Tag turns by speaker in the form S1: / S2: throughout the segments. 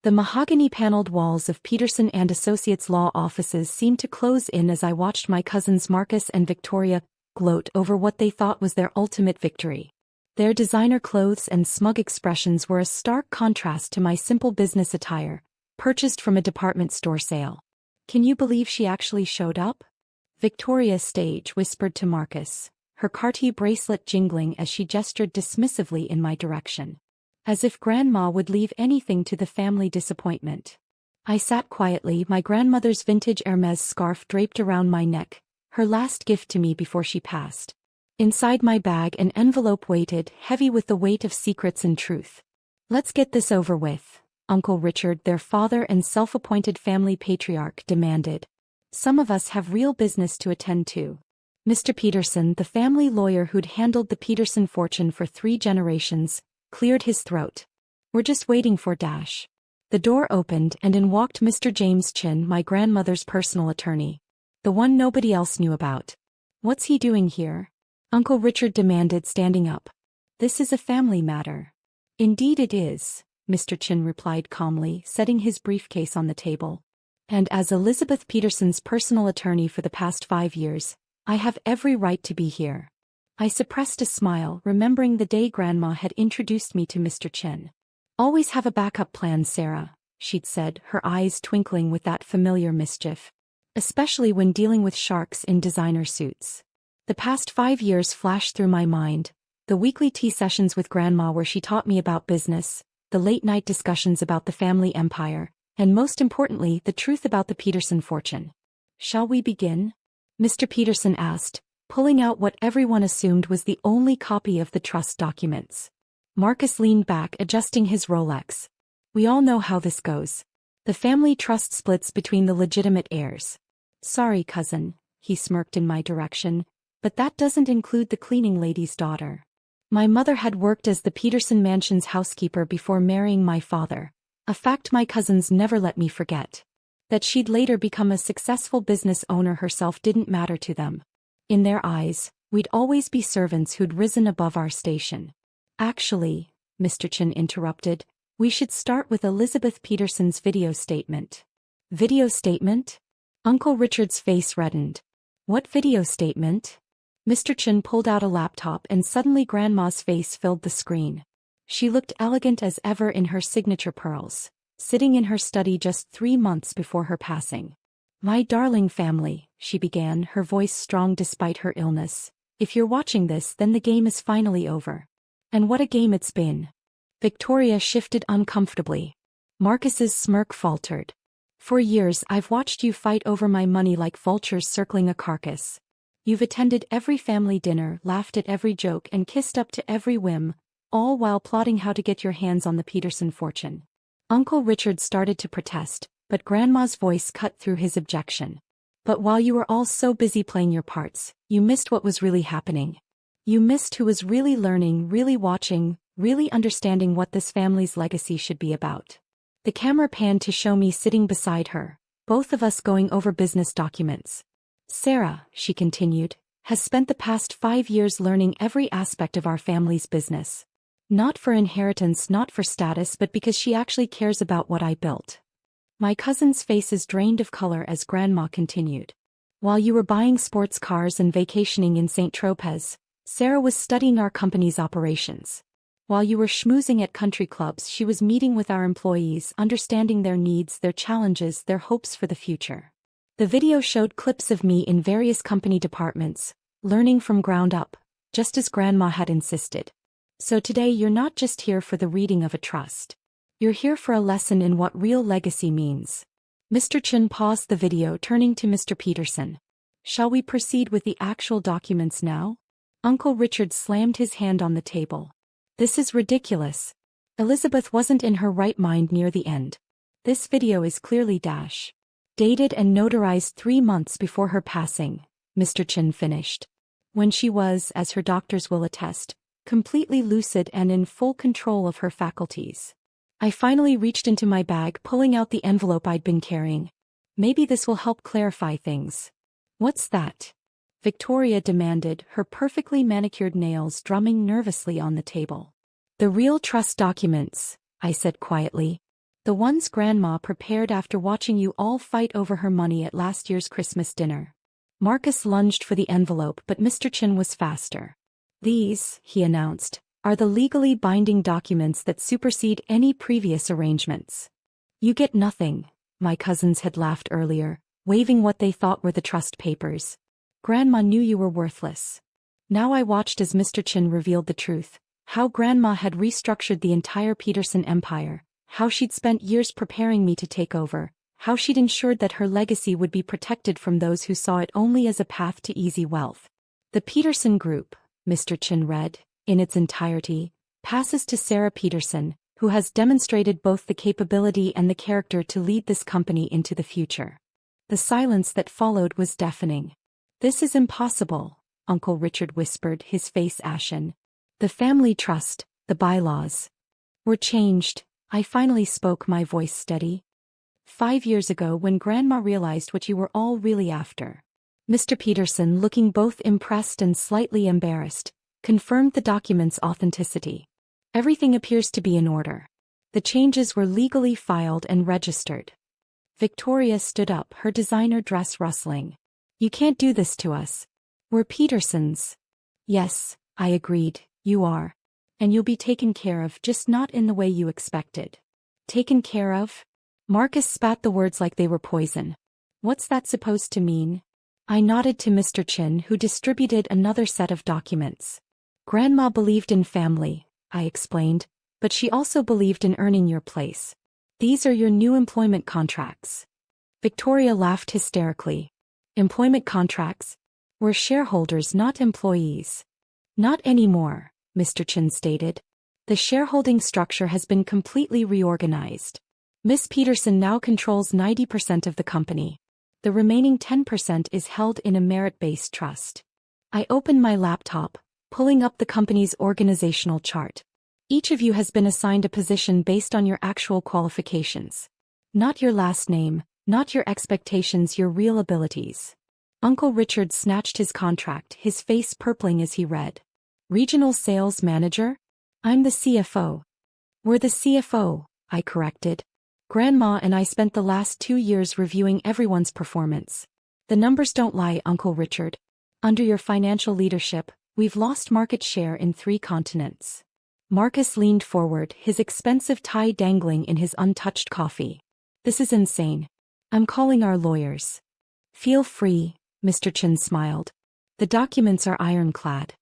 S1: The mahogany-paneled walls of Peterson and Associates law offices seemed to close in as I watched my cousins Marcus and Victoria gloat over what they thought was their ultimate victory. Their designer clothes and smug expressions were a stark contrast to my simple business attire, purchased from a department store sale. "Can you believe she actually showed up?" Victoria Stage whispered to Marcus, her Cartier bracelet jingling as she gestured dismissively in my direction. As if Grandma would leave anything to the family disappointment. I sat quietly, my grandmother's vintage Hermes scarf draped around my neck, her last gift to me before she passed. Inside my bag an envelope waited, heavy with the weight of secrets and truth. "Let's get this over with," Uncle Richard, their father and self-appointed family patriarch, demanded. "Some of us have real business to attend to." Mr. Peterson, the family lawyer who'd handled the Peterson fortune for 3 generations, cleared his throat. "We're just waiting for Dash." The door opened and in walked Mr. James Chin, my grandmother's personal attorney. The one nobody else knew about. "What's he doing here?" Uncle Richard demanded, standing up. "This is a family matter." "Indeed it is," Mr. Chin replied calmly, setting his briefcase on the table. "And as Elizabeth Peterson's personal attorney for the past 5 years, I have every right to be here." I suppressed a smile, remembering the day Grandma had introduced me to Mr. Chin. "Always have a backup plan, Sarah," she'd said, her eyes twinkling with that familiar mischief. "Especially when dealing with sharks in designer suits." The past 5 years flashed through my mind. The weekly tea sessions with Grandma where she taught me about business, the late-night discussions about the family empire, and most importantly, the truth about the Peterson fortune. "Shall we begin?" Mr. Peterson asked, pulling out what everyone assumed was the only copy of the trust documents. Marcus leaned back, adjusting his Rolex. "We all know how this goes. The family trust splits between the legitimate heirs." "Sorry, cousin," he smirked in my direction, "but that doesn't include the cleaning lady's daughter." My mother had worked as the Peterson mansion's housekeeper before marrying my father, a fact my cousins never let me forget. That she'd later become a successful business owner herself didn't matter to them. In their eyes, we'd always be servants who'd risen above our station. "Actually," Mr. Chin interrupted, "we should start with Elizabeth Peterson's video statement." "Video statement?" Uncle Richard's face reddened. "What video statement?" Mr. Chin pulled out a laptop and suddenly Grandma's face filled the screen. She looked elegant as ever in her signature pearls, sitting in her study just 3 months before her passing. "My darling family," she began, her voice strong despite her illness, "if you're watching this, then the game is finally over. And what a game it's been." Victoria shifted uncomfortably. Marcus's smirk faltered. "For years I've watched you fight over my money like vultures circling a carcass. You've attended every family dinner, laughed at every joke and kissed up to every whim, all while plotting how to get your hands on the Peterson fortune." Uncle Richard started to protest, but Grandma's voice cut through his objection. "But while you were all so busy playing your parts, you missed what was really happening. You missed who was really learning, really watching, really understanding what this family's legacy should be about." The camera panned to show me sitting beside her, both of us going over business documents. "Sarah," she continued, "has spent the past 5 years learning every aspect of our family's business. Not for inheritance, not for status, but because she actually cares about what I built." My cousins' faces drained of color as Grandma continued. "While you were buying sports cars and vacationing in St. Tropez, Sarah was studying our company's operations. While you were schmoozing at country clubs, she was meeting with our employees, understanding their needs, their challenges, their hopes for the future." The video showed clips of me in various company departments, learning from ground up, just as Grandma had insisted. "So today you're not just here for the reading of a trust. You're here for a lesson in what real legacy means." Mr. Chin paused the video, turning to Mr. Peterson. "Shall we proceed with the actual documents now?" Uncle Richard slammed his hand on the table. "This is ridiculous. Elizabeth wasn't in her right mind near the end. This video is clearly dated and notarized 3 months before her passing," Mr. Chin finished. "When she was, as her doctors will attest, completely lucid and in full control of her faculties." I finally reached into my bag, pulling out the envelope I'd been carrying. "Maybe this will help clarify things." "What's that?" Victoria demanded, her perfectly manicured nails drumming nervously on the table. "The real trust documents," I said quietly. The ones Grandma prepared after watching you all fight over her money at last year's Christmas dinner. Marcus lunged for the envelope, but Mr. Chin was faster. These, he announced, are the legally binding documents that supersede any previous arrangements. You get nothing, my cousins had laughed earlier, waving what they thought were the trust papers. Grandma knew you were worthless. Now I watched as Mr. Chin revealed the truth, how Grandma had restructured the entire Peterson empire, how she'd spent years preparing me to take over, how she'd ensured that her legacy would be protected from those who saw it only as a path to easy wealth. The Peterson Group, Mr. Chin read, in its entirety, passes to Sarah Peterson, who has demonstrated both the capability and the character to lead this company into the future. The silence that followed was deafening. This is impossible, Uncle Richard whispered, his face ashen. The family trust, the bylaws, were changed. I finally spoke, my voice steady. 5 years ago, when Grandma realized what you were all really after. Mr. Peterson, looking both impressed and slightly embarrassed, confirmed the document's authenticity. Everything appears to be in order. The changes were legally filed and registered. Victoria stood up, her designer dress rustling. You can't do this to us. We're Petersons. Yes, I agreed, you are. And you'll be taken care of, just not in the way you expected. Taken care of? Marcus spat the words like they were poison. What's that supposed to mean? I nodded to Mr. Chin, who distributed another set of documents. Grandma believed in family, I explained, but she also believed in earning your place. These are your new employment contracts. Victoria laughed hysterically. Employment contracts? We're shareholders, not employees. Not anymore, Mr. Chin stated. The shareholding structure has been completely reorganized. Miss Peterson now controls 90% of the company. The remaining 10% is held in a merit-based trust. I opened my laptop, pulling up the company's organizational chart. Each of you has been assigned a position based on your actual qualifications. Not your last name, not your expectations, your real abilities. Uncle Richard snatched his contract, his face purpling as he read. Regional Sales Manager? I'm the CFO. We're the CFO, I corrected. Grandma and I spent the last 2 years reviewing everyone's performance. The numbers don't lie, Uncle Richard. Under your financial leadership, we've lost market share in 3 continents. Marcus leaned forward, his expensive tie dangling in his untouched coffee. This is insane. I'm calling our lawyers. Feel free, Mr. Chin smiled. The documents are ironclad.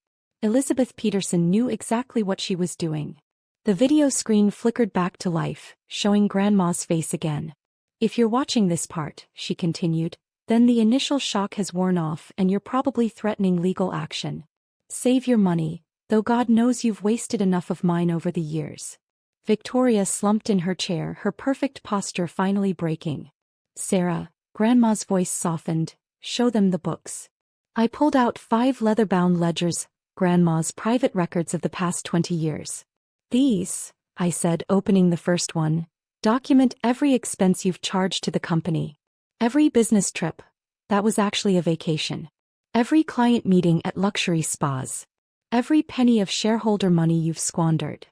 S1: Elizabeth Peterson knew exactly what she was doing. The video screen flickered back to life, showing Grandma's face again. If you're watching this part, she continued, then the initial shock has worn off and you're probably threatening legal action. Save your money, though God knows you've wasted enough of mine over the years. Victoria slumped in her chair, her perfect posture finally breaking. Sarah, Grandma's voice softened, show them the books. I pulled out 5 leather-bound ledgers, Grandma's private records of the past 20 years. These, I said, opening the first one, document every expense you've charged to the company. Every business trip, that was actually a vacation. Every client meeting at luxury spas. Every penny of shareholder money you've squandered.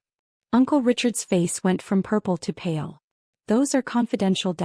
S1: Uncle Richard's face went from purple to pale. Those are confidential.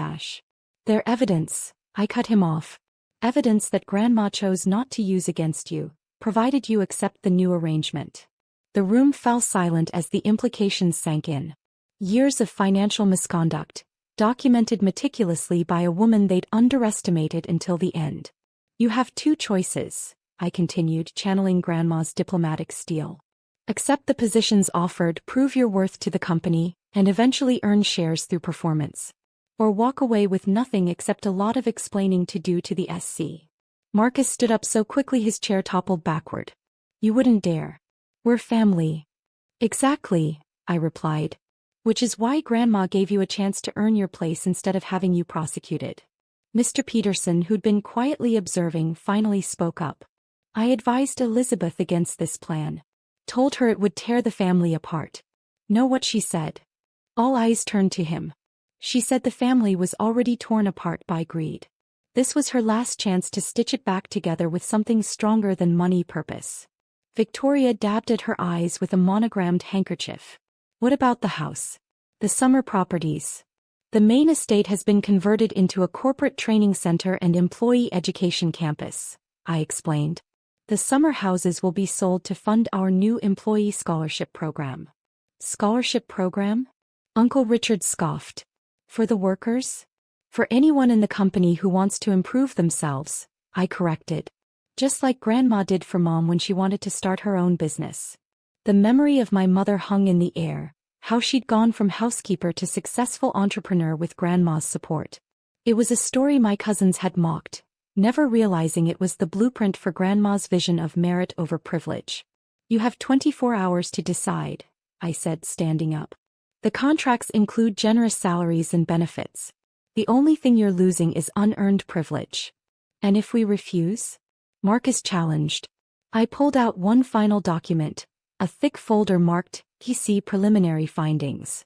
S1: They're evidence, I cut him off. Evidence that Grandma chose not to use against you, provided you accept the new arrangement. The room fell silent as the implications sank in. Years of financial misconduct, documented meticulously by a woman they'd underestimated until the end. You have 2 choices, I continued, channeling Grandma's diplomatic steel. Accept the positions offered, prove your worth to the company, and eventually earn shares through performance. Or walk away with nothing except a lot of explaining to do to the SC. Marcus stood up so quickly his chair toppled backward. You wouldn't dare. We're family. Exactly, I replied. Which is why Grandma gave you a chance to earn your place instead of having you prosecuted. Mr. Peterson, who'd been quietly observing, finally spoke up. I advised Elizabeth against this plan. Told her it would tear the family apart. Know what she said? All eyes turned to him. She said the family was already torn apart by greed. This was her last chance to stitch it back together with something stronger than money, purpose. Victoria dabbed at her eyes with a monogrammed handkerchief. What about the house? The summer properties? The main estate has been converted into a corporate training center and employee education campus, I explained. The summer houses will be sold to fund our new employee scholarship program. Scholarship program? Uncle Richard scoffed. For the workers? For anyone in the company who wants to improve themselves, I corrected. Just like Grandma did for Mom when she wanted to start her own business. The memory of my mother hung in the air, how she'd gone from housekeeper to successful entrepreneur with Grandma's support. It was a story my cousins had mocked, never realizing it was the blueprint for Grandma's vision of merit over privilege. You have 24 hours to decide, I said, standing up. The contracts include generous salaries and benefits. The only thing you're losing is unearned privilege. And if we refuse? Marcus challenged. I pulled out one final document, a thick folder marked PC Preliminary Findings.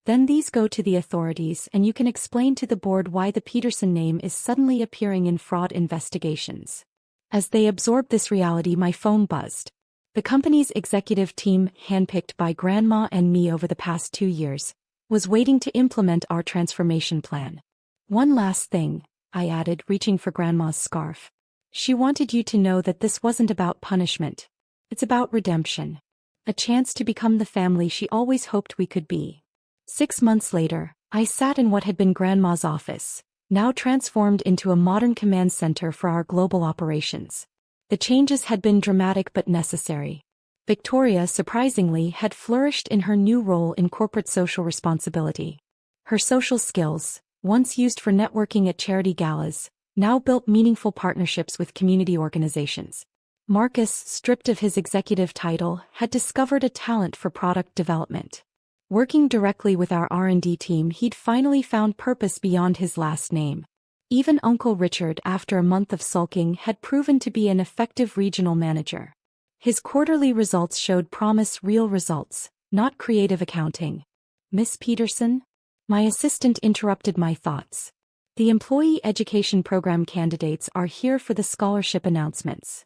S1: Then these go to the authorities and you can explain to the board why the Peterson name is suddenly appearing in fraud investigations. As they absorbed this reality, my phone buzzed. The company's executive team, handpicked by Grandma and me over the past 2 years, was waiting to implement our transformation plan. One last thing, I added, reaching for Grandma's scarf. She wanted you to know that this wasn't about punishment. It's about redemption. A chance to become the family she always hoped we could be. 6 months later, I sat in what had been Grandma's office, now transformed into a modern command center for our global operations. The changes had been dramatic but necessary. Victoria, surprisingly, had flourished in her new role in corporate social responsibility. Her social skills, once used for networking at charity galas, now built meaningful partnerships with community organizations. Marcus, stripped of his executive title, had discovered a talent for product development. Working directly with our R&D team, he'd finally found purpose beyond his last name. Even Uncle Richard, after a month of sulking, had proven to be an effective regional manager. His quarterly results showed promise, real results, not creative accounting. Miss Peterson? My assistant interrupted my thoughts. The employee education program candidates are here for the scholarship announcements.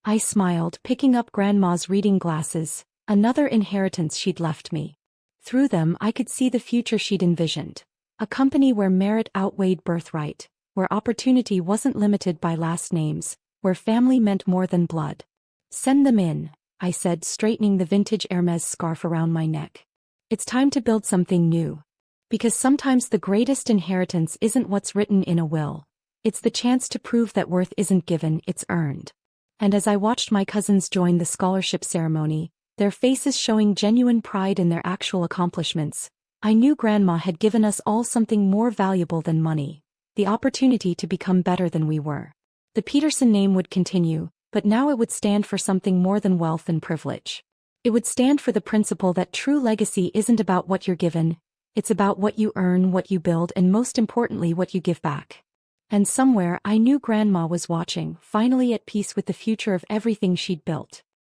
S1: I smiled, picking up Grandma's reading glasses, another inheritance she'd left me. Through them I could see the future she'd envisioned. A company where merit outweighed birthright, where opportunity wasn't limited by last names, where family meant more than blood. Send them in, I said, straightening the vintage Hermes scarf around my neck. It's time to build something new. Because sometimes the greatest inheritance isn't what's written in a will. It's the chance to prove that worth isn't given, it's earned. And as I watched my cousins join the scholarship ceremony, their faces showing genuine pride in their actual accomplishments, I knew Grandma had given us all something more valuable than money, the opportunity to become better than we were. The Peterson name would continue, but now it would stand for something more than wealth and privilege. It would stand for the principle that true legacy isn't about what you're given, it's about what you earn, what you build, and most importantly, what you give back. And somewhere I knew Grandma was watching, finally at peace with the future of everything she'd built.